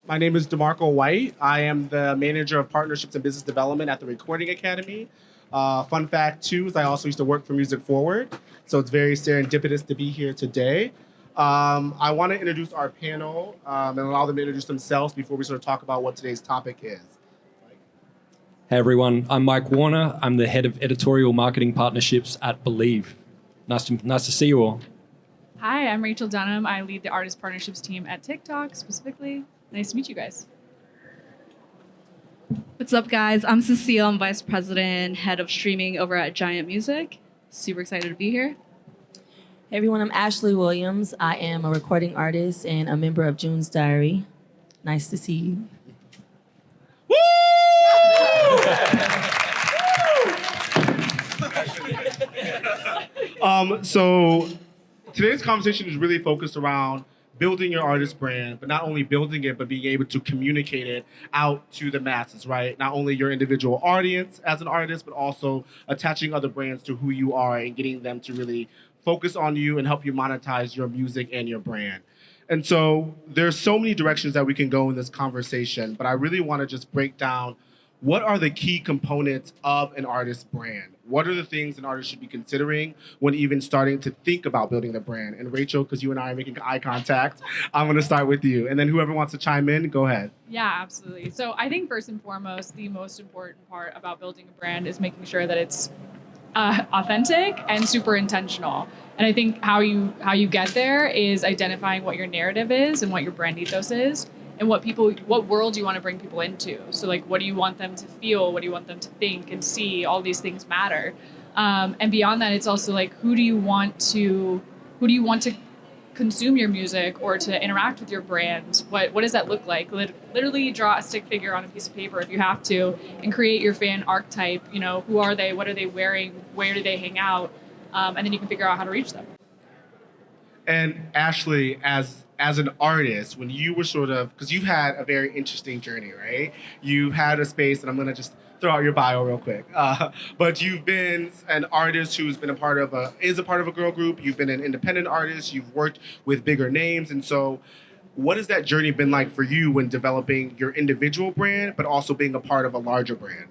My name is DeMarco White. I am the manager of partnerships and business development at the Recording Academy. Fun fact, too, is I also used to work for Music Forward, so it's very serendipitous to be here today. I want to introduce our panel and allow them to introduce themselves before we sort of talk about what today's topic is. Hey everyone, I'm Mike Warner. I'm the head of editorial marketing partnerships at Believe. Nice to see you all. Hi, I'm Rachel Dunham. I lead the artist partnerships team at TikTok specifically. Nice to meet you guys. What's up, guys? I'm Cecille. I'm vice president, head of streaming over at Giant Music. Super excited to be here. Hey everyone, I'm Ashley Williams. I am a recording artist and a member of June's Diary. Nice to see you. Woo! So today's conversation is really focused around building your artist brand, but not only building it, but being able to communicate it out to the masses, right? Not only your individual audience as an artist, but also attaching other brands to who you are and getting them to really focus on you and help you monetize your music and your brand. And so there's so many directions that we can go in this conversation, but I really want to just break down what are the key components of an artist's brand? What are the things an artist should be considering when even starting to think about building a brand? And Rachel, because you and I are making eye contact, I'm going to start with you. And then whoever wants to chime in, go ahead. Yeah, absolutely. So I think first and foremost, the most important part about building a brand is making sure that it's authentic and super intentional. And I think how you get there is identifying what your narrative is and what your brand ethos is, and what world you want to bring people into. So like, what do you want them to feel? What do you want them to think and see? All these things matter. And beyond that, it's also like, who do you want to consume your music or to interact with your brand? What does that look like? Literally draw a stick figure on a piece of paper if you have to, and create your fan archetype. You know, who are they? What are they wearing? Where do they hang out? And then you can figure out how to reach them. And Ashley, as an artist, when you were sort of, because you've had a very interesting journey, right? You had a space, and I'm going to just throw out your bio real quick. But you've been an artist who's been a part of a girl group. You've been an independent artist. You've worked with bigger names. And so what has that journey been like for you when developing your individual brand, but also being a part of a larger brand?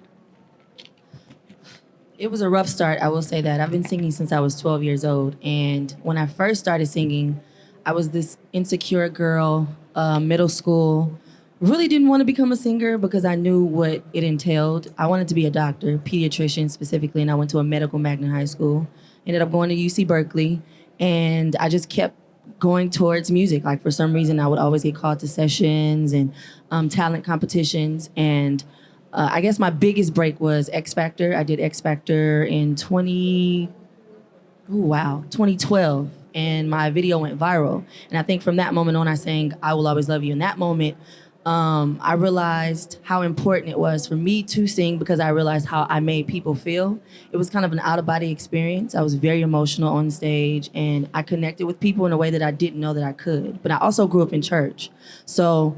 It was a rough start, I will say that. I've been singing since I was 12 years old. And when I first started singing, I was this insecure girl, middle school. Really didn't want to become a singer because I knew what it entailed. I wanted to be a doctor, pediatrician specifically, and I went to a medical magnet high school. Ended up going to UC Berkeley, and I just kept going towards music. Like, for some reason, I would always get called to sessions and talent competitions. And I guess my biggest break was X Factor. I did X Factor in 2012. And my video went viral. And I think from that moment on, I sang I Will Always Love You. In that moment, I realized how important it was for me to sing, because I realized how I made people feel. It was kind of an out-of-body experience. I was very emotional on stage, and I connected with people in a way that I didn't know that I could. But I also grew up in church. So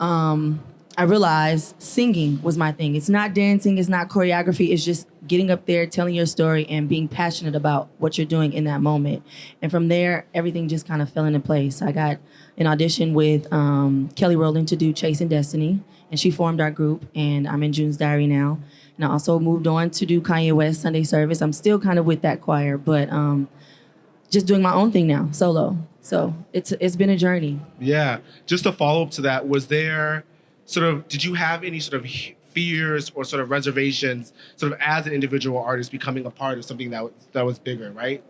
I realized singing was my thing. It's not dancing, it's not choreography, it's just getting up there, telling your story, and being passionate about what you're doing in that moment. And from there, everything just kind of fell into place. I got an audition with Kelly Rowland to do Chasing Destiny, and she formed our group, and I'm in June's Diary now. And I also moved on to do Kanye West Sunday Service. I'm still kind of with that choir, but just doing my own thing now, solo. So it's been a journey. Yeah. Just a follow-up to that, did you have any sort of fears or sort of reservations sort of as an individual artist becoming a part of something that was bigger, right?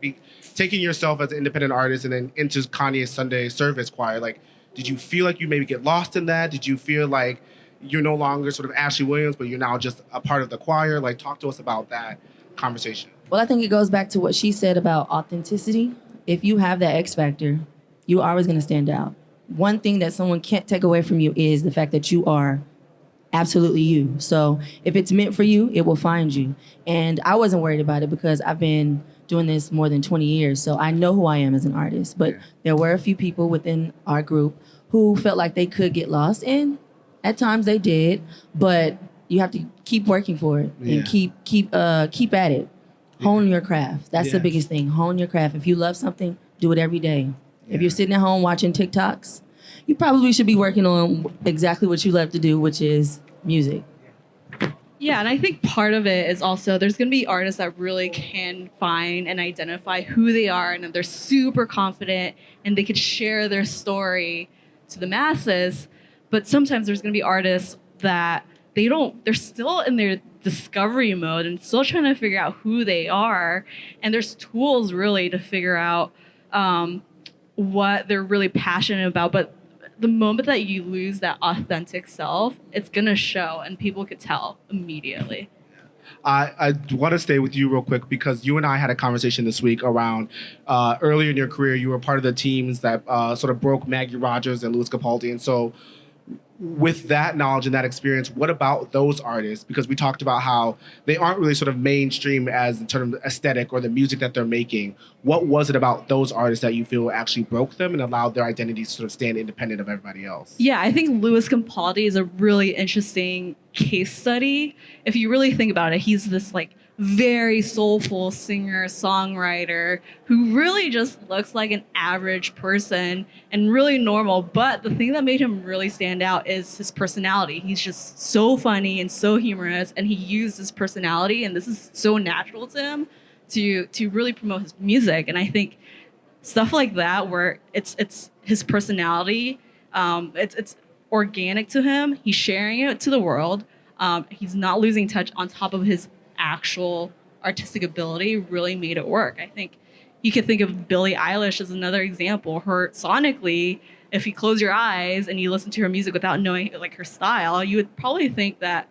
Taking yourself as an independent artist and then into Kanye's Sunday Service choir, like, did you feel like you maybe get lost in that? Did you feel like you're no longer sort of Ashley Williams, but you're now just a part of the choir? Like, talk to us about that conversation. Well, I think it goes back to what she said about authenticity. If you have that X factor, you're always going to stand out. One thing that someone can't take away from you is the fact that you are absolutely you. So if it's meant for you, it will find you. And I wasn't worried about it because I've been doing this more than 20 years. So I know who I am as an artist. But there were a few people within our group who felt like they could get lost. And at times they did. But you have to keep working for it and keep at it. Hone your craft. That's the biggest thing. Hone your craft. If you love something, do it every day. If you're sitting at home watching TikToks, you probably should be working on exactly what you love to do, which is music. Yeah, and I think part of it is also there's going to be artists that really can find and identify who they are, and they're super confident and they could share their story to the masses. But sometimes there's going to be artists that they're still in their discovery mode and still trying to figure out who they are. And there's tools really to figure out what they're really passionate about. But the moment that you lose that authentic self, it's gonna show, and people could tell immediately. I want to stay with you real quick because you and I had a conversation this week around earlier in your career, you were part of the teams that sort of broke Maggie Rogers and Louis Capaldi. And so with that knowledge and that experience, what about those artists? Because we talked about how they aren't really sort of mainstream as in terms of aesthetic or the music that they're making. What was it about those artists that you feel actually broke them and allowed their identities to sort of stand independent of everybody else? Yeah, I think Louis Capaldi is a really interesting case study. If you really think about it, he's this like very soulful singer, songwriter who really just looks like an average person and really normal. But the thing that made him really stand out is his personality. He's just so funny and so humorous, and he used his personality, and this is so natural to him to really promote his music. And I think stuff like that, where it's his personality, it's organic to him. He's sharing it to the world. He's not losing touch on top of his actual artistic ability, really made it work. I think you could think of Billie Eilish as another example. Her sonically, if you close your eyes and you listen to her music without knowing like her style, you would probably think that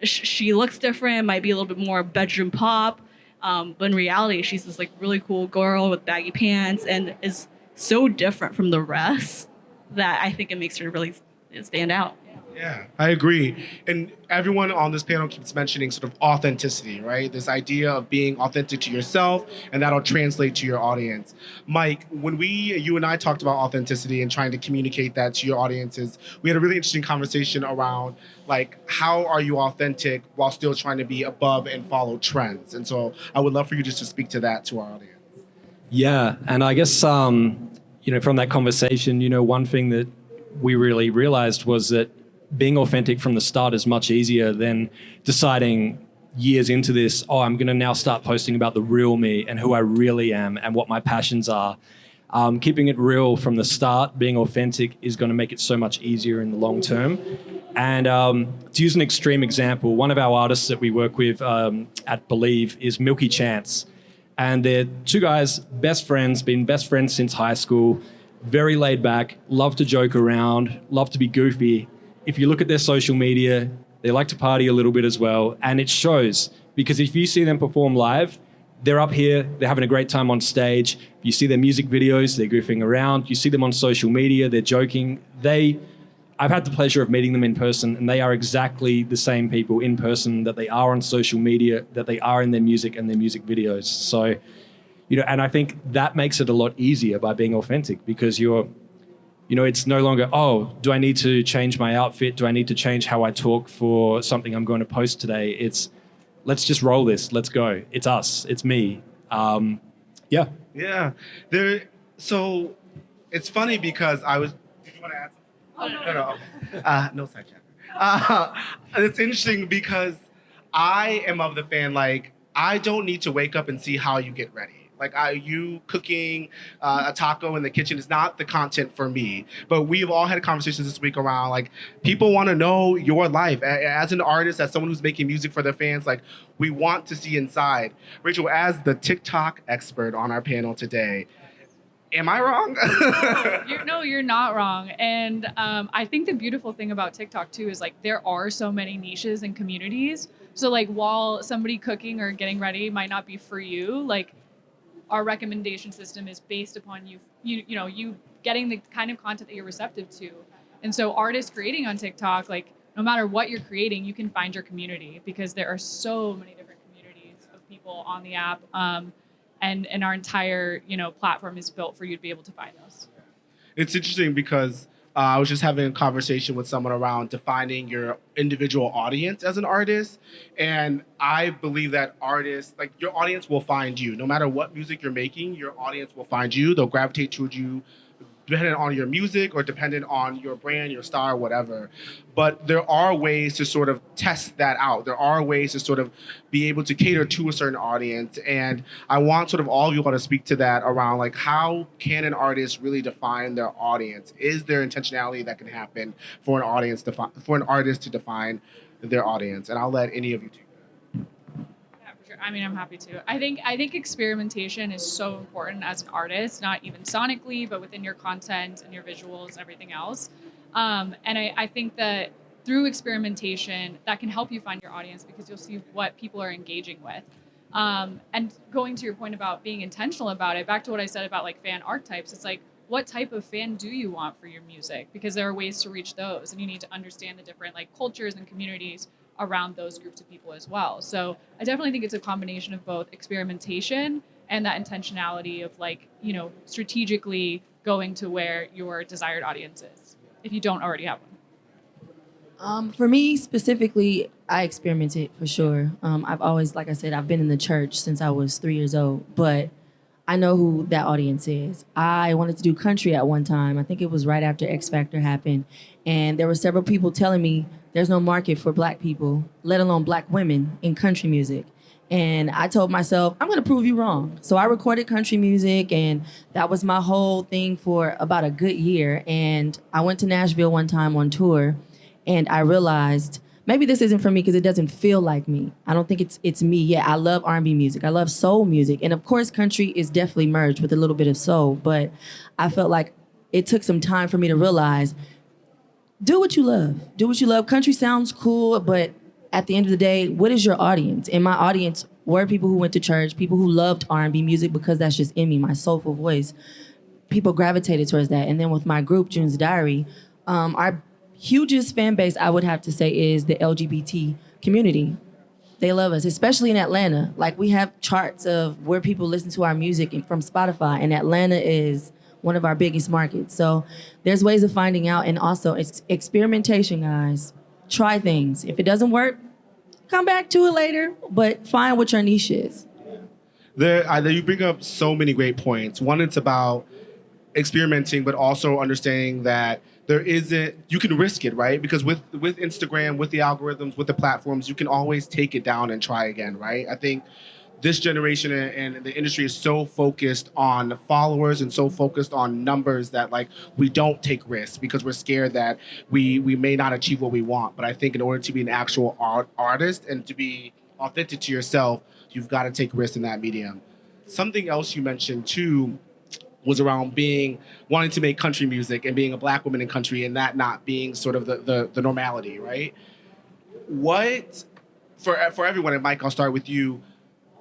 she looks different, might be a little bit more bedroom pop. But in reality, she's this like really cool girl with baggy pants and is so different from the rest that I think it makes her really stand out. Yeah, I agree. And everyone on this panel keeps mentioning sort of authenticity, right? This idea of being authentic to yourself, and that'll translate to your audience. Mike, when you and I talked about authenticity and trying to communicate that to your audiences, we had a really interesting conversation around like, how are you authentic while still trying to be above and follow trends? And so I would love for you just to speak to that to our audience. Yeah, and I guess, from that conversation, one thing that we really realized was that being authentic from the start is much easier than deciding years into this, I'm going to now start posting about the real me and who I really am and what my passions are. Keeping it real from the start, being authentic, is going to make it so much easier in the long term. And to use an extreme example, one of our artists that we work with at Believe is Milky Chance. And they're two guys, best friends, been best friends since high school, very laid back, love to joke around, love to be goofy. If you look at their social media, they like to party a little bit as well. And it shows, because if you see them perform live, they're up here, they're having a great time on stage. If you see their music videos, they're goofing around. You see them on social media, they're joking. I've had the pleasure of meeting them in person, and they are exactly the same people in person that they are on social media, that they are in their music and their music videos. So, and I think that makes it a lot easier by being authentic, because it's no longer, do I need to change my outfit? Do I need to change how I talk for something I'm going to post today? It's, let's just roll this. Let's go. It's us. It's me. Yeah. Yeah. So it's funny because did you want to add something? No. No side chat. It's interesting because I am of the fan, like, I don't need to wake up and see how you get ready. Like, you cooking a taco in the kitchen is not the content for me. But we've all had conversations this week around, like, people want to know your life. As an artist, as someone who's making music for their fans, like, we want to see inside. Rachel, as the TikTok expert on our panel today, am I wrong? No, you're not wrong. And I think the beautiful thing about TikTok, too, is, like, there are so many niches and communities. So, like, while somebody cooking or getting ready might not be for you, like, our recommendation system is based upon you getting the kind of content that you're receptive to. And so artists creating on TikTok, like, no matter what you're creating, you can find your community, because there are so many different communities of people on the app. And our entire, platform is built for you to be able to find those. It's interesting because I was just having a conversation with someone around defining your individual audience as an artist. And I believe that artists, like, your audience will find you. No matter what music you're making, your audience will find you. They'll gravitate towards you dependent on your music or dependent on your brand, your star, whatever. But there are ways to sort of test that out. There are ways to sort of be able to cater to a certain audience. And I want sort of all of you all to speak to that around like how can an artist really define their audience? Is there intentionality that can happen for an artist to define their audience? And I'll let any of you take that. Yeah, for sure. I mean, I'm happy to. I think experimentation is so important as an artist, not even sonically, but within your content and your visuals and everything else. And I think that through experimentation, that can help you find your audience because you'll see what people are engaging with. And going to your point about being intentional about it, back to what I said about like fan archetypes, it's like, what type of fan do you want for your music? Because there are ways to reach those, and you need to understand the different like cultures and communities around those groups of people as well. So I definitely think it's a combination of both experimentation and that intentionality of like, strategically going to where your desired audience is, if you don't already have one. For me specifically, I experimented for sure. I've always, like I said, I've been in the church since I was 3 years old, but I know who that audience is. I wanted to do country at one time. I think it was right after X Factor happened. And there were several people telling me there's no market for Black people, let alone Black women in country music. And I told myself, I'm gonna prove you wrong. So I recorded country music, and that was my whole thing for about a good year. And I went to Nashville one time on tour, and I realized maybe this isn't for me because it doesn't feel like me. I don't think it's me. Yeah, I love R&B music. I love soul music. And of course, country is definitely merged with a little bit of soul. But I felt like it took some time for me to realize, do what you love. Do what you love. Country sounds cool, but at the end of the day, what is your audience? And my audience were people who went to church, people who loved R&B music because that's just in me, my soulful voice. People gravitated towards that. And then with my group, June's Diary, our hugest fan base, I would have to say, is the LGBT community. They love us, especially in Atlanta. Like, we have charts of where people listen to our music from Spotify, and Atlanta is one of our biggest markets. So there's ways of finding out, and also it's experimentation, guys. Try things. If it doesn't work, come back to it later, but find what your niche is. You bring up so many great points. One, it's about experimenting, but also understanding that you can risk it, right? Because with Instagram, with the algorithms, with the platforms, you can always take it down and try again, right? I think this generation and the industry is so focused on followers and so focused on numbers that like we don't take risks because we're scared that we may not achieve what we want. But I think in order to be an actual artist and to be authentic to yourself, you've got to take risks in that medium. Something else you mentioned too was around wanting to make country music and being a Black woman in country and that not being sort of the normality, right? What, for everyone, and Mike, I'll start with you,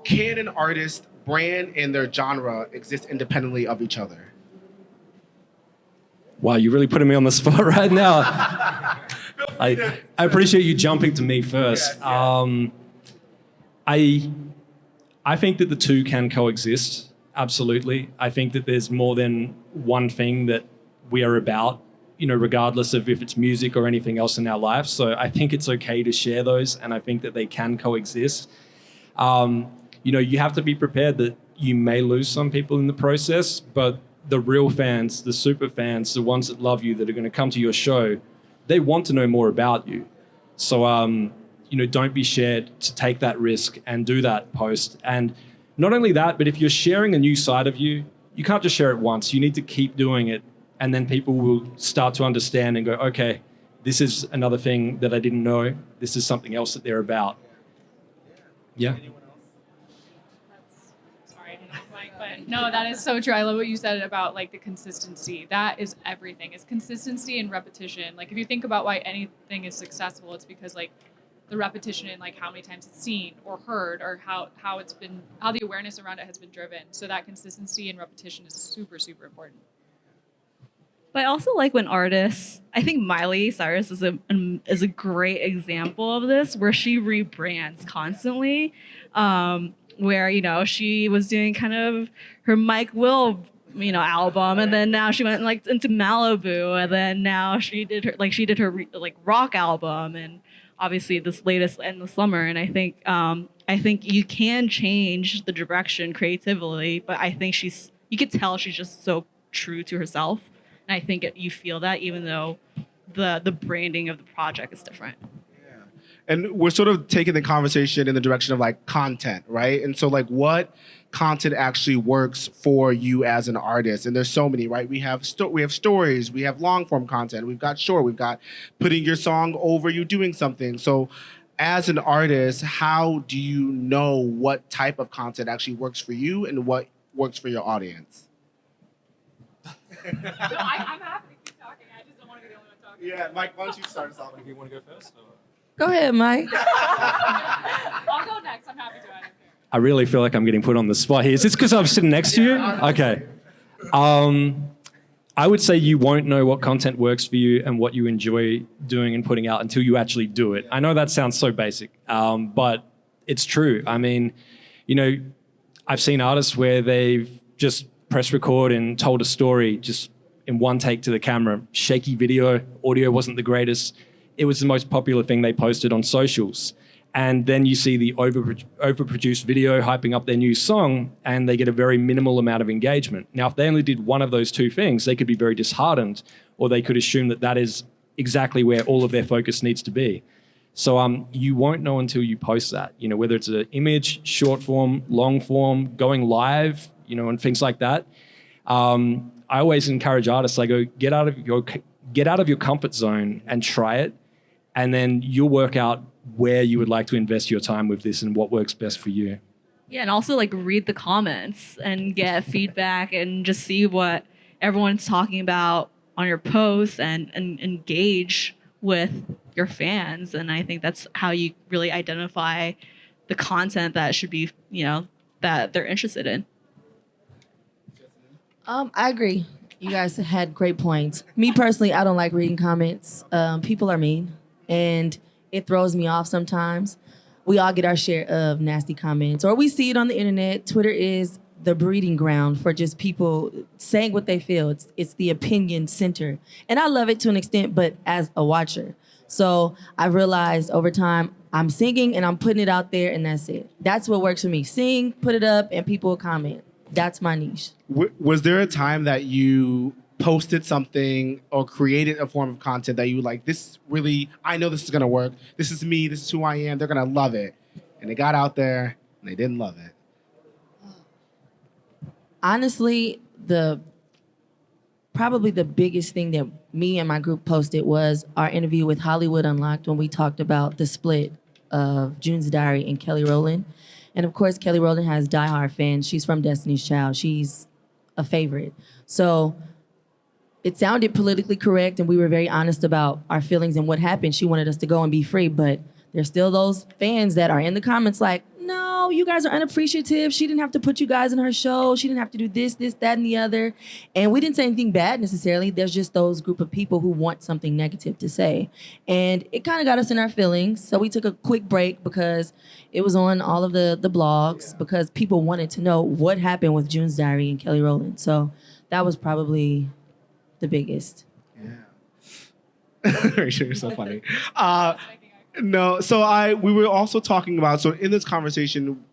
can an artist brand and their genre exist independently of each other? Wow, you're really putting me on the spot right now. I appreciate you jumping to me first. Yes. I think that the two can coexist. Absolutely. I think that there's more than one thing that we are about, regardless of if it's music or anything else in our life. So I think it's okay to share those, and I think that they can coexist. You have to be prepared that you may lose some people in the process, but the real fans, the super fans, the ones that love you, that are going to come to your show, they want to know more about you. So, don't be scared to take that risk and do that post. And not only that, but if you're sharing a new side of you, you can't just share it once. You need to keep doing it, and then people will start to understand and go, okay, this is another thing that I didn't know. This is something else that they're about. Yeah. Sorry, Mike, but no, that is so true. I love what you said about like the consistency. That is everything. It's consistency and repetition. Like if you think about why anything is successful, it's because like the repetition and like how many times it's seen or heard or how the awareness around it has been driven. So that consistency and repetition is super, super important. But I also like when artists, I think Miley Cyrus is a great example of this, where she rebrands constantly, where, she was doing kind of her Mike Will, album, and then now she went like into Malibu, and then now she did her rock album, and obviously this latest Endless Summer. And I think you can change the direction creatively, but I think you could tell she's just so true to herself. And I think you feel that even though the branding of the project is different. And we're sort of taking the conversation in the direction of like content, right? And so like what content actually works for you as an artist? And there's so many, right? We have stories, we have long form content, we've got short, we've got putting your song over you doing something. So as an artist, how do you know what type of content actually works for you and what works for your audience? No, I'm happy to keep talking. I just don't want to be the only one talking. Yeah, Mike, why don't you start us off? You want to go first? Go ahead, Mike. I'll go next. I'm happy to. I don't care. I really feel like I'm getting put on the spot here. Is this because I'm sitting next to you? Okay. I would say you won't know what content works for you and what you enjoy doing and putting out until you actually do it. I know that sounds so basic, but it's true. I mean, you know, I've seen artists where they've just pressed record and told a story just in one take to the camera. Shaky video, audio wasn't the greatest. It was the most popular thing they posted on socials. And then you see the overproduced video hyping up their new song, and they get a very minimal amount of engagement. Now, if they only did one of those two things, they could be very disheartened, or they could assume that that is exactly where all of their focus needs to be. So you won't know until you post that, you know, whether it's an image, short form, long form, going live, you know, and things like that. I always encourage artists, I go, get out of your comfort zone and try it. And then you'll work out where you would like to invest your time with this and what works best for you. Yeah, and also like read the comments and get feedback and just see what everyone's talking about on your posts and engage with your fans. And I think that's how you really identify the content that should be, you know, that they're interested in. I agree. You guys had great points. Me personally, I don't like reading comments. People are mean, and it throws me off sometimes. We all get our share of nasty comments, or we see it on the internet. Twitter is the breeding ground for just people saying what they feel. It's the opinion center. And I love it to an extent, but as a watcher. So I realized over time, I'm singing and I'm putting it out there, and that's it. That's what works for me. Sing, put it up, and people will comment. That's my niche. Was there a time that you posted something or created a form of content that you were like, this really, I know this is going to work. This is me. This is who I am. They're going to love it. And they got out there and they didn't love it. Honestly, probably the biggest thing that me and my group posted was our interview with Hollywood Unlocked when we talked about the split of June's Diary and Kelly Rowland. And of course, Kelly Rowland has diehard fans. She's from Destiny's Child. She's a favorite. So it sounded politically correct, and we were very honest about our feelings and what happened. She wanted us to go and be free, but there's still those fans that are in the comments like, no, you guys are unappreciative. She didn't have to put you guys in her show. She didn't have to do this, that, and the other. And we didn't say anything bad necessarily. There's just those group of people who want something negative to say. And it kind of got us in our feelings. So we took a quick break because it was on all of the blogs because people wanted to know what happened with June's Diary and Kelly Rowland. So that was probably the biggest. Yeah. You're so funny. No, so we were also talking about, so in this conversation,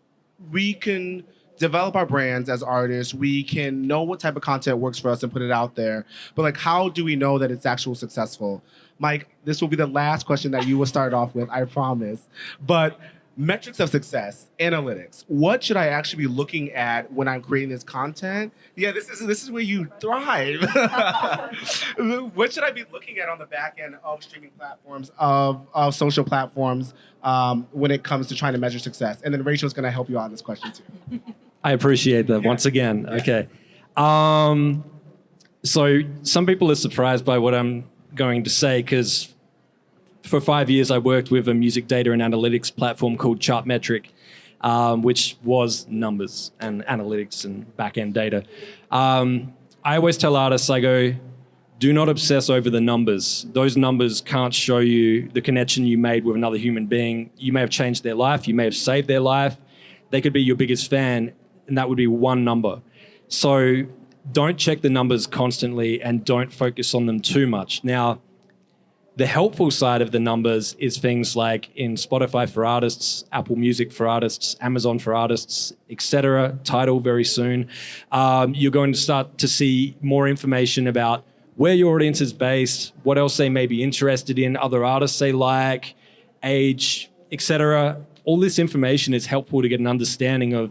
we can develop our brands as artists. We can know what type of content works for us and put it out there. But like, how do we know that it's actually successful? Mike, this will be the last question that you will start off with, I promise. But metrics of success, analytics. What should I actually be looking at when I'm creating this content? Yeah, this is where you thrive. What should I be looking at on the back end of streaming platforms, of social platforms, when it comes to trying to measure success? And then Rachel's going to help you out on this question too. I appreciate that once again. Okay. So some people are surprised by what I'm going to say because for 5 years, I worked with a music data and analytics platform called Chartmetric, which was numbers and analytics and back-end data. I always tell artists, I go, do not obsess over the numbers. Those numbers can't show you the connection you made with another human being. You may have changed their life. You may have saved their life. They could be your biggest fan, and that would be one number. So don't check the numbers constantly and don't focus on them too much. Now, the helpful side of the numbers is things like in Spotify for artists, Apple Music for artists, Amazon for artists, etc. Tidal very soon. You're going to start to see more information about where your audience is based, what else they may be interested in, other artists they like, age, etc. All this information is helpful to get an understanding of,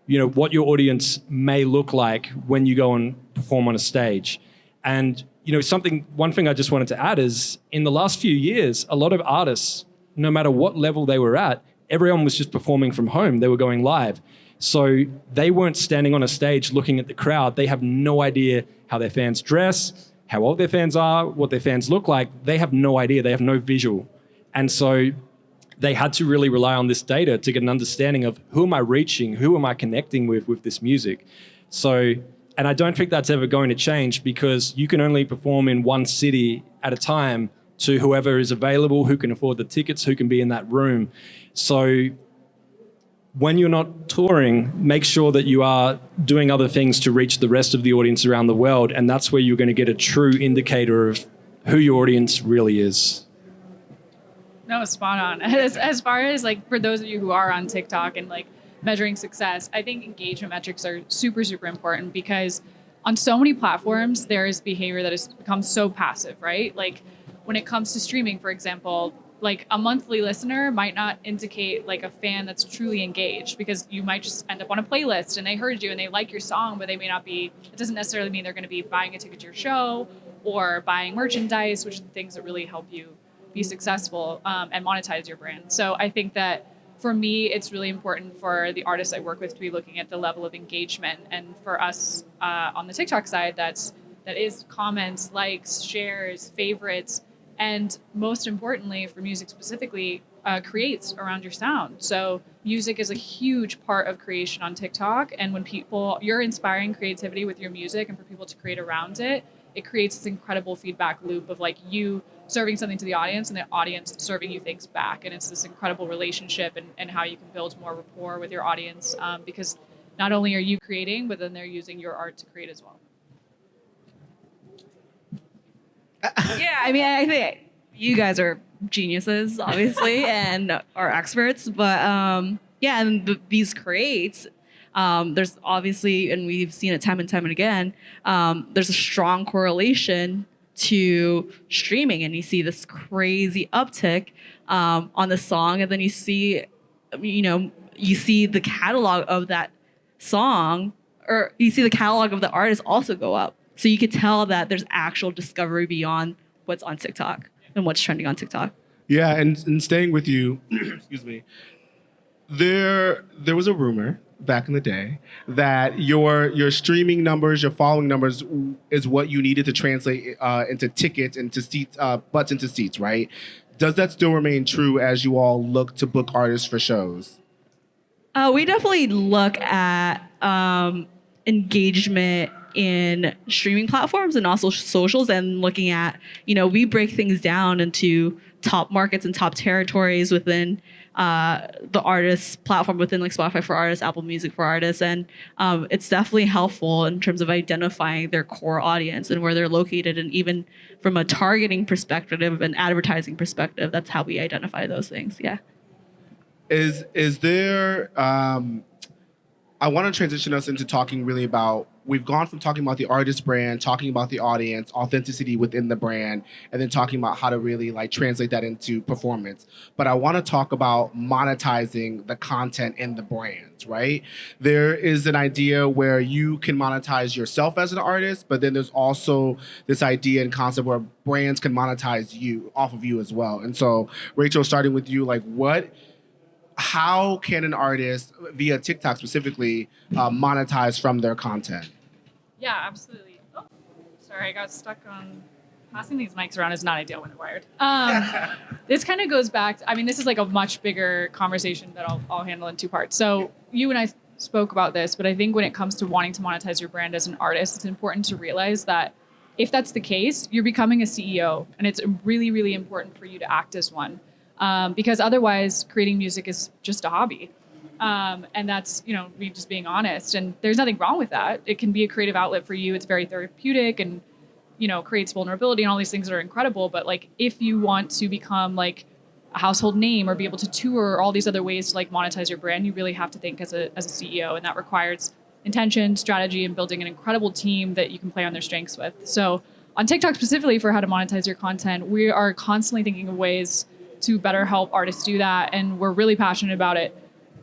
what your audience may look like when you go and perform on a stage. And, one thing I just wanted to add is in the last few years, a lot of artists, no matter what level they were at, everyone was just performing from home. They were going live. So they weren't standing on a stage looking at the crowd. They have no idea how their fans dress, how old their fans are, what their fans look like. They have no idea. They have no visual. And so they had to really rely on this data to get an understanding of who am I reaching, who am I connecting with this music. So, and I don't think that's ever going to change because you can only perform in one city at a time to whoever is available, who can afford the tickets, who can be in that room. So when you're not touring, make sure that you are doing other things to reach the rest of the audience around the world. And that's where you're going to get a true indicator of who your audience really is. No, spot on. As far as like for those of you who are on TikTok and like measuring success, I think engagement metrics are super, super important because on so many platforms, there is behavior that has become so passive, right? Like when it comes to streaming, for example, like a monthly listener might not indicate like a fan that's truly engaged because you might just end up on a playlist and they heard you and they like your song, but they may not be, it doesn't necessarily mean they're going to be buying a ticket to your show or buying merchandise, which are the things that really help you be successful and monetize your brand. So I think that for me, it's really important for the artists I work with to be looking at the level of engagement. And for us on the TikTok side, that is comments, likes, shares, favorites, and most importantly, for music specifically, creates around your sound. So music is a huge part of creation on TikTok. And when you're inspiring creativity with your music and for people to create around it, it creates this incredible feedback loop of like you serving something to the audience and the audience serving you things back. And it's this incredible relationship and how you can build more rapport with your audience because not only are you creating, but then they're using your art to create as well. Yeah, I mean, I think you guys are geniuses, obviously, and are experts. But yeah, and these creates, there's obviously, and we've seen it time and time and again, there's a strong correlation to streaming, and you see this crazy uptick on the song, and then you see the catalog of that song, or you see the catalog of the artist also go up. So you could tell that there's actual discovery beyond what's on TikTok and what's trending on TikTok. Yeah, and staying with you, excuse me, there was a rumor back in the day that your streaming numbers, your following numbers is what you needed to translate into tickets, into seats, butts into seats, right? Does that still remain true as you all look to book artists for shows? We definitely look at engagement in streaming platforms and also socials, and looking at, we break things down into top markets and top territories within the artist's platform, within like Spotify for Artists, Apple Music for Artists. And it's definitely helpful in terms of identifying their core audience and where they're located. And even from a targeting perspective and advertising perspective, that's how we identify those things. Yeah. Is there, I want to transition us into talking really about, we've gone from talking about the artist brand, talking about the audience, authenticity within the brand, and then talking about how to really like translate that into performance. But I want to talk about monetizing the content in the brands, right? There is an idea where you can monetize yourself as an artist, but then there's also this idea and concept where brands can monetize you off of you as well. And so, Rachel, starting with you, like how can an artist, via TikTok specifically, monetize from their content? Yeah, absolutely. Oh, sorry, I got stuck on passing these mics around is not ideal when they're wired. This kind of goes back to, this is like a much bigger conversation that I'll handle in two parts. So you and I spoke about this, but I think when it comes to wanting to monetize your brand as an artist, it's important to realize that if that's the case, you're becoming a CEO, and it's really, really important for you to act as one. Because otherwise creating music is just a hobby. And that's, me just being honest, and there's nothing wrong with that. It can be a creative outlet for you. It's very therapeutic and, creates vulnerability and all these things that are incredible. But like, if you want to become like a household name or be able to tour or all these other ways to like monetize your brand, you really have to think as a CEO, and that requires intention, strategy, and building an incredible team that you can play on their strengths with. So on TikTok specifically for how to monetize your content, we are constantly thinking of ways to better help artists do that, and we're really passionate about it.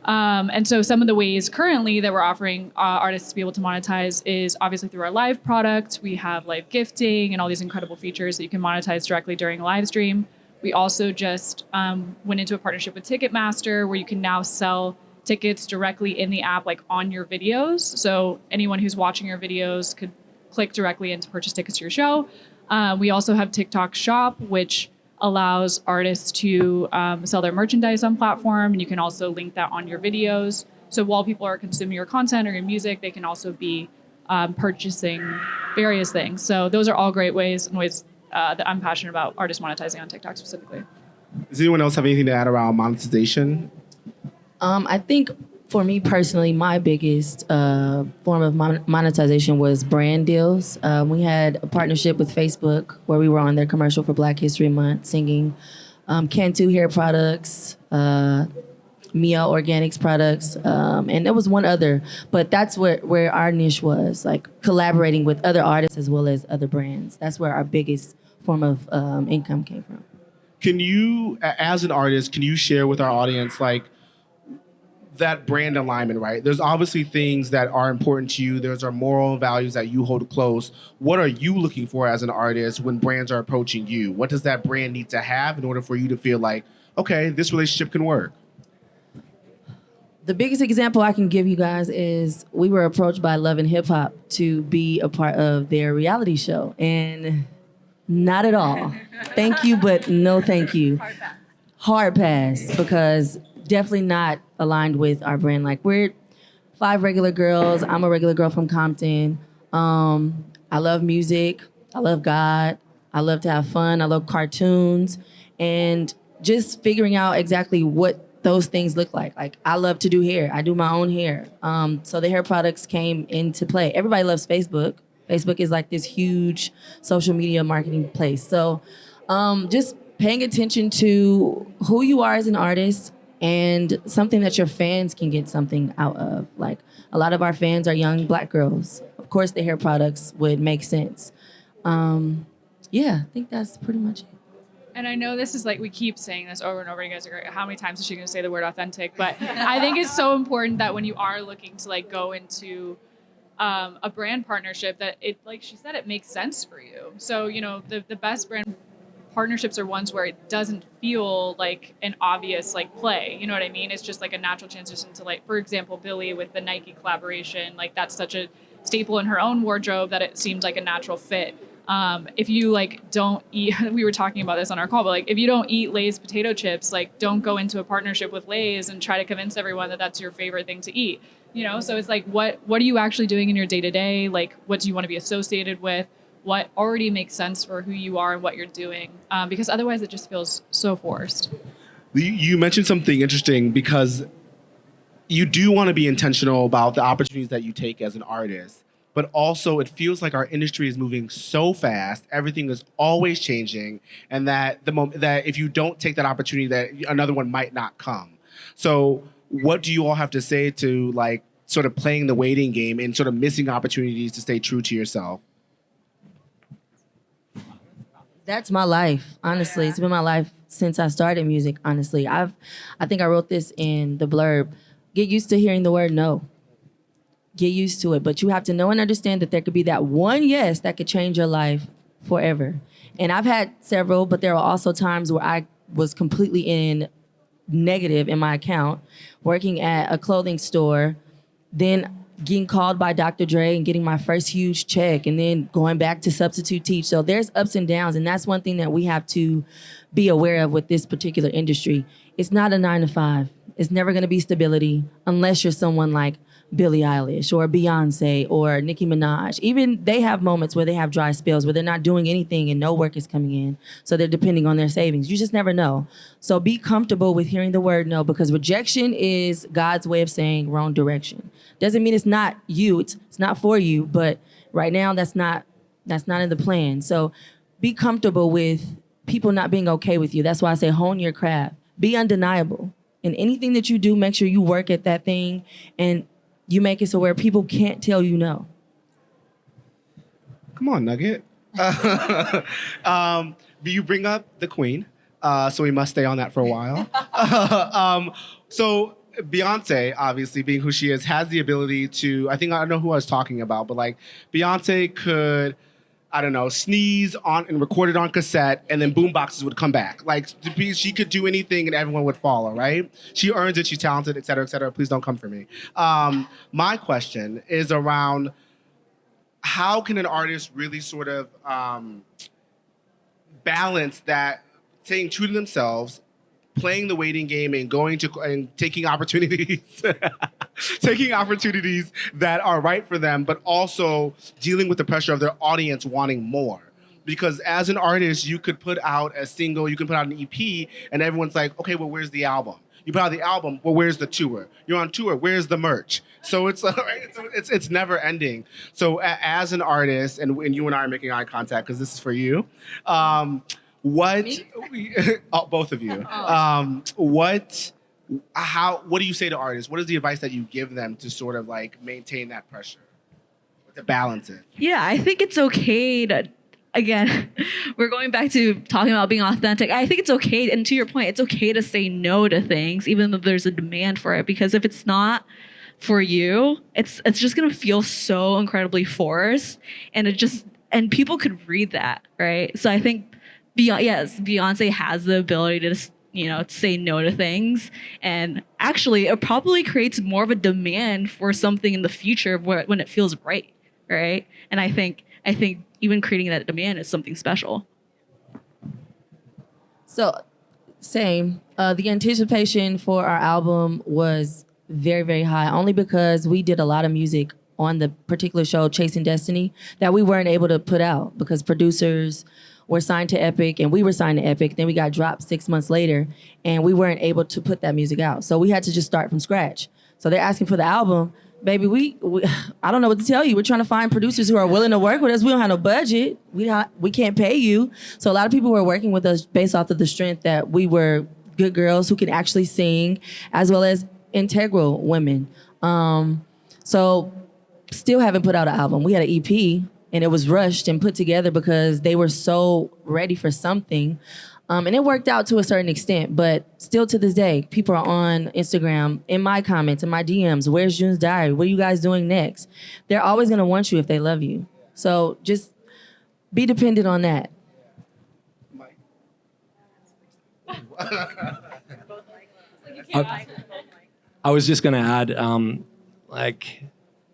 And so some of the ways currently that we're offering artists to be able to monetize is obviously through our live product. We have live gifting and all these incredible features that you can monetize directly during a live stream. We also just went into a partnership with Ticketmaster where you can now sell tickets directly in the app, like on your videos. So anyone who's watching your videos could click directly in to purchase tickets to your show. We also have TikTok Shop, which allows artists to sell their merchandise on platform, and you can also link that on your videos. So while people are consuming your content or your music, they can also be purchasing various things. So those are all great ways and ways that I'm passionate about artists monetizing on TikTok specifically. Does anyone else have anything to add around monetization? I think for me personally, my biggest form of monetization was brand deals. We had a partnership with Facebook where we were on their commercial for Black History Month singing Cantu hair products, Mia Organics products, and there was one other. But that's where our niche was, like collaborating with other artists as well as other brands. That's where our biggest form of income came from. Can you, as an artist, can you share with our audience, like, that brand alignment, right? There's obviously things that are important to you. There's our moral values that you hold close. What are you looking for as an artist when brands are approaching you? What does that brand need to have in order for you to feel like, okay, this relationship can work? The biggest example I can give you guys is we were approached by Love and Hip Hop to be a part of their reality show, and not at all. Thank you, but no thank you. Hard pass, because definitely not aligned with our brand. Like, we're 5 regular girls. I'm a regular girl from Compton. I love music. I love God. I love to have fun. I love cartoons. And just figuring out exactly what those things look like. Like, I love to do hair. I do my own hair. So the hair products came into play. Everybody loves Facebook. Facebook is like this huge social media marketing place. So just paying attention to who you are as an artist, and something that your fans can get something out of. Like, a lot of our fans are young Black girls. Of course, the hair products would make sense. Yeah, I think that's pretty much it. And I know this is like, we keep saying this over and over. You guys are great. How many times is she going to say the word authentic? But I think it's so important that when you are looking to like go into a brand partnership, that it, like she said, it makes sense for you. So, you know, the best brand partnerships are ones where it doesn't feel like an obvious like play. You know what I mean? It's just like a natural transition to, like, for example, Billie with the Nike collaboration. Like, that's such a staple in her own wardrobe that it seemed like a natural fit. If you like don't eat, we were talking about this on our call, but like, if you don't eat Lay's potato chips, like, don't go into a partnership with Lay's and try to convince everyone that that's your favorite thing to eat. You know, so it's like, what are you actually doing in your day to day? Like, what do you want to be associated with? What already makes sense for who you are and what you're doing, because otherwise it just feels so forced. You mentioned something interesting, because you do want to be intentional about the opportunities that you take as an artist, but also it feels like our industry is moving so fast. Everything is always changing, and that that if you don't take that opportunity, that another one might not come. So what do you all have to say to, like, sort of playing the waiting game and sort of missing opportunities to stay true to yourself? That's my life, honestly. It's been my life since I started music, honestly. I think I wrote this in the blurb. Get used to hearing the word no. Get used to it. But you have to know and understand that there could be that one yes that could change your life forever. And I've had several, but there are also times where I was completely in negative in my account, working at a clothing store, then getting called by Dr. Dre and getting my first huge check, and then going back to substitute teach. So there's ups and downs, and that's one thing that we have to be aware of with this particular industry. It's not a 9 to 5. It's never going to be stability unless you're someone like Billie Eilish or Beyonce or Nicki Minaj. Even they have moments where they have dry spells where they're not doing anything and no work is coming in. So they're depending on their savings. You just never know. So be comfortable with hearing the word no, because rejection is God's way of saying wrong direction. Doesn't mean it's not you, it's not for you, but right now that's not in the plan. So be comfortable with people not being okay with you. That's why I say hone your craft. Be undeniable. In anything that you do, make sure you work at that thing and you make it so where people can't tell you no. Come on, Nugget. You bring up the queen, so we must stay on that for a while. So Beyonce, obviously being who she is, has the ability to, I don't know who I was talking about, but like Beyonce could, I don't know, sneeze on and record it on cassette, and then boomboxes would come back. Like she could do anything and everyone would follow, right? She earns it, she's talented, et cetera, et cetera. Please don't come for me. My question is around how can an artist really sort of balance that, staying true to themselves, playing the waiting game and going to and taking opportunities, taking opportunities that are right for them, but also dealing with the pressure of their audience wanting more. Because as an artist, you could put out a single, you can put out an EP, and everyone's like, okay, well, where's the album? You put out the album, well, where's the tour? You're on tour, where's the merch? So it's it's never ending. So as an artist, and you and I are making eye contact because this is for you. What? Oh, both of you. What do you say to artists? What is the advice that you give them to sort of like maintain that pressure, to balance it? Yeah, I think it's okay to, again, we're going back to talking about being authentic. I think it's okay, and to your point, it's okay to say no to things, even though there's a demand for it, because if it's not for you, it's just gonna feel so incredibly forced, and and people could read that, right? So I think Beyonce has the ability to to say no to things, and actually it probably creates more of a demand for something in the future when it feels right? And I think even creating that demand is something special. So, same. The anticipation for our album was very, very high, only because we did a lot of music on the particular show, Chasing Destiny, that we weren't able to put out because producers were signed to Epic and we were signed to Epic. Then we got dropped 6 months later and we weren't able to put that music out. So we had to just start from scratch. So they're asking for the album. Baby, we I don't know what to tell you. We're trying to find producers who are willing to work with us. We don't have no budget. We can't pay you. So a lot of people were working with us based off of the strength that we were good girls who can actually sing, as well as integral women. So still haven't put out an album. We had an EP and it was rushed and put together because they were so ready for something. And it worked out to a certain extent, but still to this day, people are on Instagram, in my comments, in my DMs, where's June's diary? What are you guys doing next? They're always gonna want you if they love you. So just be dependent on that. I was just going to add,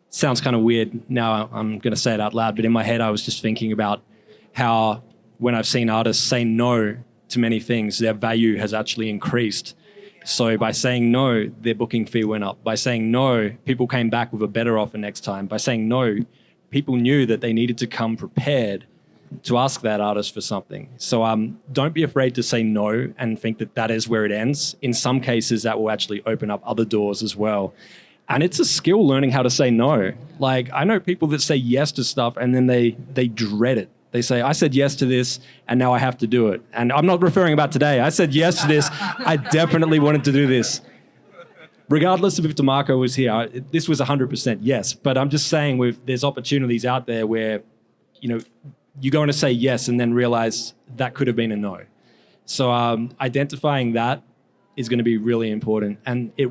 sounds kind of weird now I'm going to say it out loud, but in my head I was just thinking about how when I've seen artists say no to many things, their value has actually increased. So by saying no, their booking fee went up. By saying no, people came back with a better offer next time. By saying no, people knew that they needed to come prepared to ask that artist for something. So don't be afraid to say no and think that that is where it ends. In some cases, that will actually open up other doors as well. And it's a skill learning how to say no. Like, I know people that say yes to stuff and then they dread it. They say, I said yes to this and now I have to do it. And I'm not referring about today. I said yes to this. I definitely wanted to do this. Regardless of if DeMarco was here, this was 100% yes. But I'm just saying there's opportunities out there where, you're going to say yes and then realize that could have been a no. So identifying that is going to be really important. And you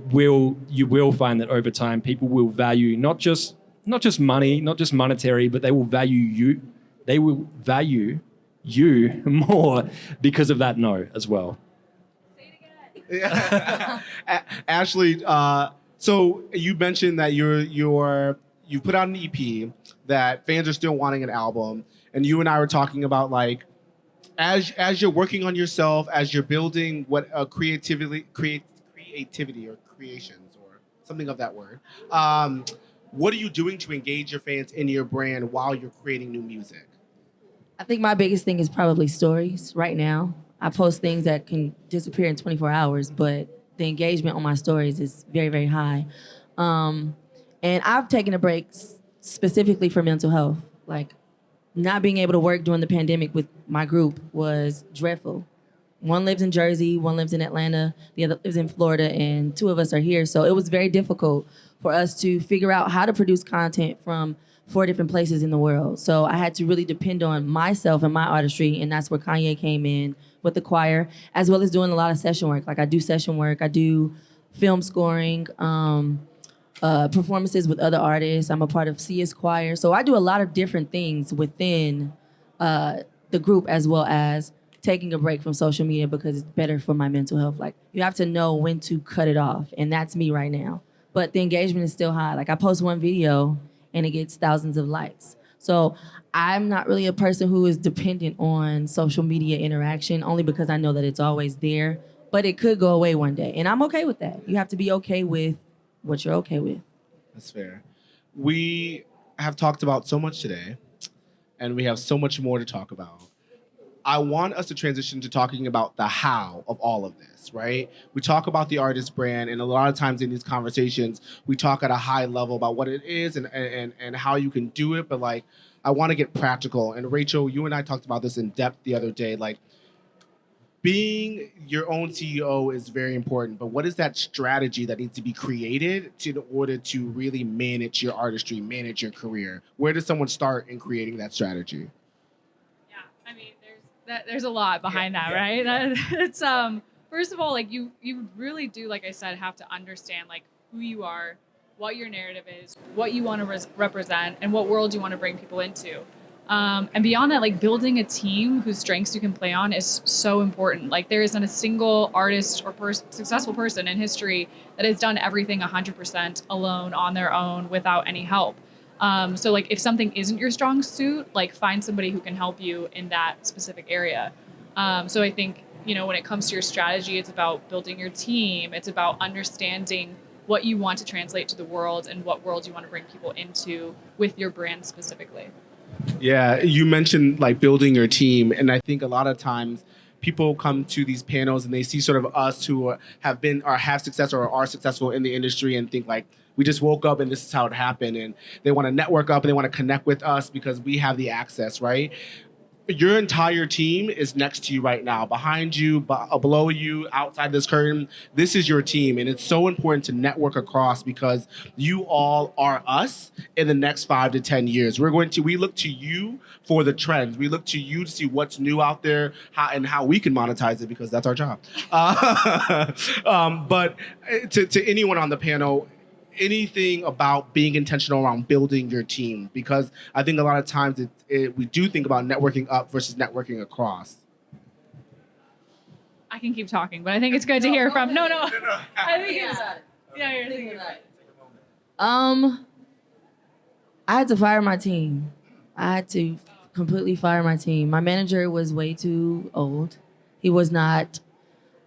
will find that over time, people will value not just money, not just monetary, but they will value you. They will value you more because of that no as well. Say it again. Ashley, so you mentioned that you put out an EP, that fans are still wanting an album, and you and I were talking about, like, as you're working on yourself, as you're building what creativity or creations or something of that word, what are you doing to engage your fans in your brand while you're creating new music? I think my biggest thing is probably stories right now. I post things that can disappear in 24 hours, but the engagement on my stories is very, very high. And I've taken a break specifically for mental health. Like, not being able to work during the pandemic with my group was dreadful. One lives in Jersey, one lives in Atlanta, the other lives in Florida, and two of us are here. So it was very difficult for us to figure out how to produce content from 4 different places in the world. So I had to really depend on myself and my artistry, and that's where Kanye came in with the choir, as well as doing a lot of session work. Like I do session work, I do film scoring, performances with other artists. I'm a part of Sia's choir. So I do a lot of different things within the group, as well as taking a break from social media because it's better for my mental health. Like you have to know when to cut it off, and that's me right now. But the engagement is still high. Like I post one video and it gets thousands of likes. So I'm not really a person who is dependent on social media interaction, only because I know that it's always there, but it could go away one day. And I'm okay with that. You have to be okay with what you're okay with. That's fair. We have talked about so much today, and we have so much more to talk about. I want us to transition to talking about the how of all of this, right? We talk about the artist brand, and a lot of times in these conversations, we talk at a high level about what it is and how you can do it, but like, I want to get practical. And Rachel, you and I talked about this in depth the other day. Like, being your own CEO is very important, but what is that strategy that needs to be created in order to really manage your artistry, manage your career? Where does someone start in creating that strategy? Yeah, I mean, there's a lot behind that, right? It's first of all, like you really do, like I said, have to understand like who you are, what your narrative is, what you want to represent, and what world you want to bring people into. And beyond that, like building a team whose strengths you can play on is so important. Like there isn't a single artist or successful person in history that has done everything 100% alone on their own without any help. So like if something isn't your strong suit, like find somebody who can help you in that specific area. So I think, when it comes to your strategy, it's about building your team. It's about understanding what you want to translate to the world and what world you want to bring people into with your brand specifically. Yeah, you mentioned like building your team, and I think a lot of times people come to these panels and they see sort of us who have been or have success or are successful in the industry and think like we just woke up and this is how it happened, and they want to network up and they want to connect with us because we have the access, right? Your entire team is next to you right now, behind you, below you, outside this curtain. This is your team, and it's so important to network across because you all are us in the next 5 to 10 years. We look to you for the trends. We look to you to see what's new out there, how we can monetize it because that's our job. But to anyone on the panel, anything about being intentional around building your team, because I think a lot of times we do think about networking up versus networking across. I can keep talking, but I think it's good to hear from. No. I think it's you're thinking about it. I had to fire my team. I had to completely fire my team. My manager was way too old. He was not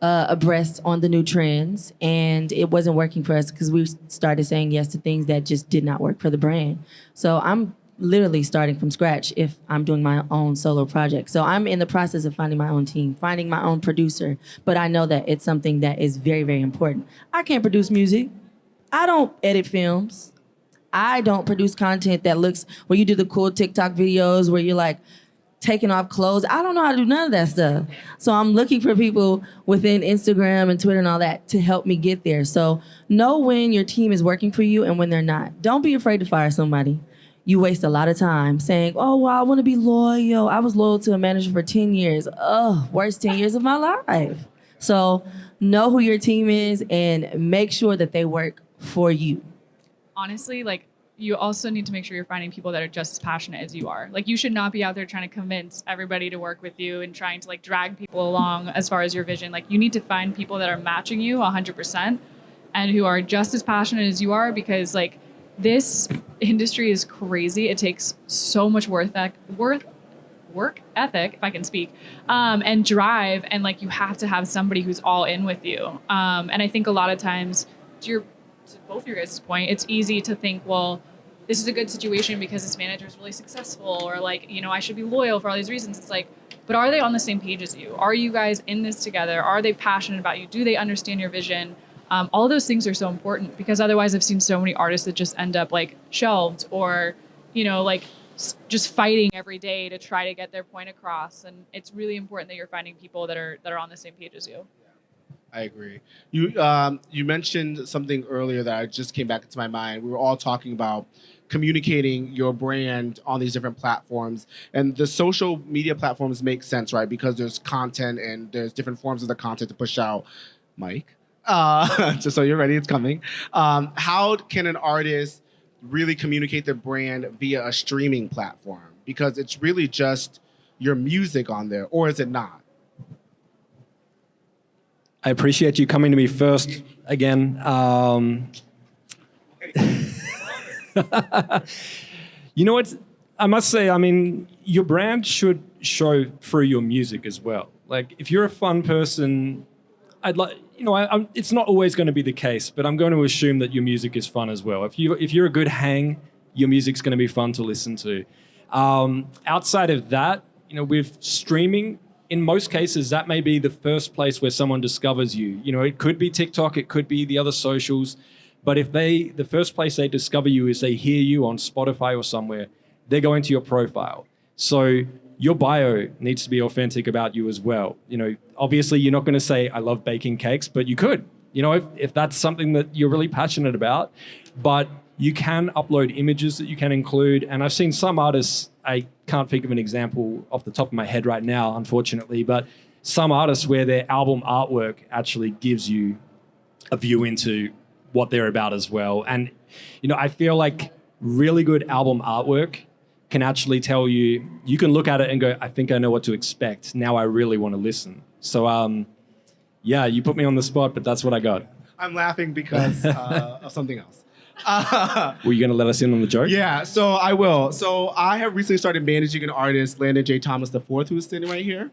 abreast on the new trends, and it wasn't working for us because we started saying yes to things that just did not work for the brand. So I'm literally starting from scratch if I'm doing my own solo project. So I'm in the process of finding my own team, finding my own producer, but I know that it's something that is very, very important. I can't produce music. I don't edit films. I don't produce content that looks where you do the cool TikTok videos where you're like taking off clothes. I don't know how to do none of that stuff. So I'm looking for people within Instagram and Twitter and all that to help me get there. So know when your team is working for you and when they're not. Don't be afraid to fire somebody. You waste a lot of time saying, oh, well, I want to be loyal. I was loyal to a manager for 10 years. Oh, worst 10 years of my life. So know who your team is and make sure that they work for you. Honestly, like you also need to make sure you're finding people that are just as passionate as you are. Like you should not be out there trying to convince everybody to work with you and trying to like drag people along as far as your vision. Like you need to find people that are matching you 100% and who are just as passionate as you are, because like this industry is crazy. It takes so much work ethic, if I can speak, and drive. And like, you have to have somebody who's all in with you. And I think a lot of times to both your guys' point, it's easy to think, well, this is a good situation because this manager is really successful, or like, I should be loyal for all these reasons. It's like, but are they on the same page as you? Are you guys in this together? Are they passionate about you? Do they understand your vision? All those things are so important, because otherwise I've seen so many artists that just end up like shelved or, like just fighting every day to try to get their point across. And it's really important that you're finding people that are on the same page as you. I agree. You mentioned something earlier that I just came back into my mind. We were all talking about communicating your brand on these different platforms, and the social media platforms make sense, right? Because there's content and there's different forms of the content to push out. Mike, just so you're ready, it's coming. How can an artist really communicate their brand via a streaming platform? Because it's really just your music on there, or is it not? I appreciate you coming to me first again. You know what? I must say, I mean, your brand should show through your music as well. Like, if you're a fun person, I'd like, you know, it's not always going to be the case, but I'm going to assume that your music is fun as well. If you're a good hang, your music's going to be fun to listen to. Outside of that, you know, with streaming, in most cases, that may be the first place where someone discovers you. You know, it could be TikTok, it could be the other socials, but if the first place they discover you is they hear you on Spotify or somewhere, they're going to your profile. So your bio needs to be authentic about you as well. You know, obviously you're not going to say, I love baking cakes, but you could, you know, if that's something that you're really passionate about, but you can upload images that you can include. And I've seen some artists, I can't think of an example off the top of my head right now, unfortunately, but some artists where their album artwork actually gives you a view into what they're about as well. And, you know, I feel like really good album artwork can actually tell you, you can look at it and go, I think I know what to expect. Now I really want to listen. So, yeah, you put me on the spot, but that's what I got. I'm laughing because of something else. Were you going to let us in on the joke? Yeah, so I will. So I have recently started managing an artist, Landon J. Thomas IV, who's sitting right here.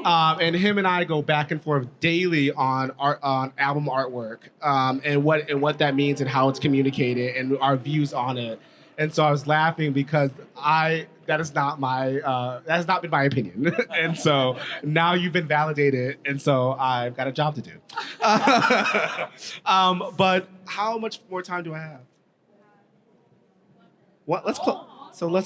And him and I go back and forth daily on album artwork, and what that means and how it's communicated and our views on it. And so I was laughing because that has not been my opinion. And so now you've been validated, and so I've got a job to do. But how much more time do I have? What? Let's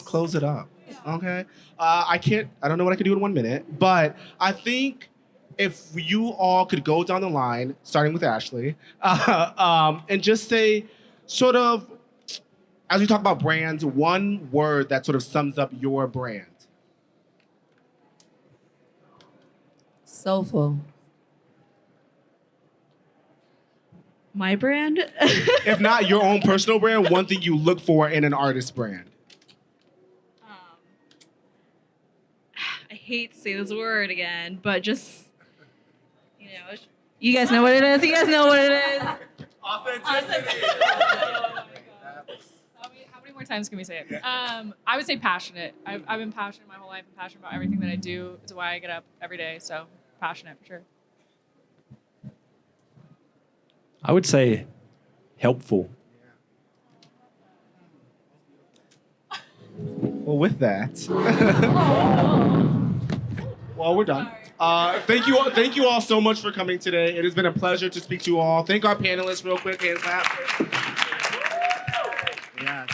close it up. Okay. I don't know what I can do in 1 minute, but I think if you all could go down the line, starting with Ashley, and just say, sort of, as we talk about brands, one word that sort of sums up your brand. Soulful. My brand? If not your own personal brand, one thing you look for in an artist brand. I hate to say this word again, but just, you know, you guys know what it is? You guys know what it is? Authenticity. How many more times can we say it? I would say passionate. I've been passionate my whole life. I'm passionate about everything that I do. It's why I get up every day. So passionate, for sure. I would say helpful. Well, with that, well, we're done. Thank you all so much for coming today. It has been a pleasure to speak to you all. Thank our panelists real quick. Hand clap. Yeah.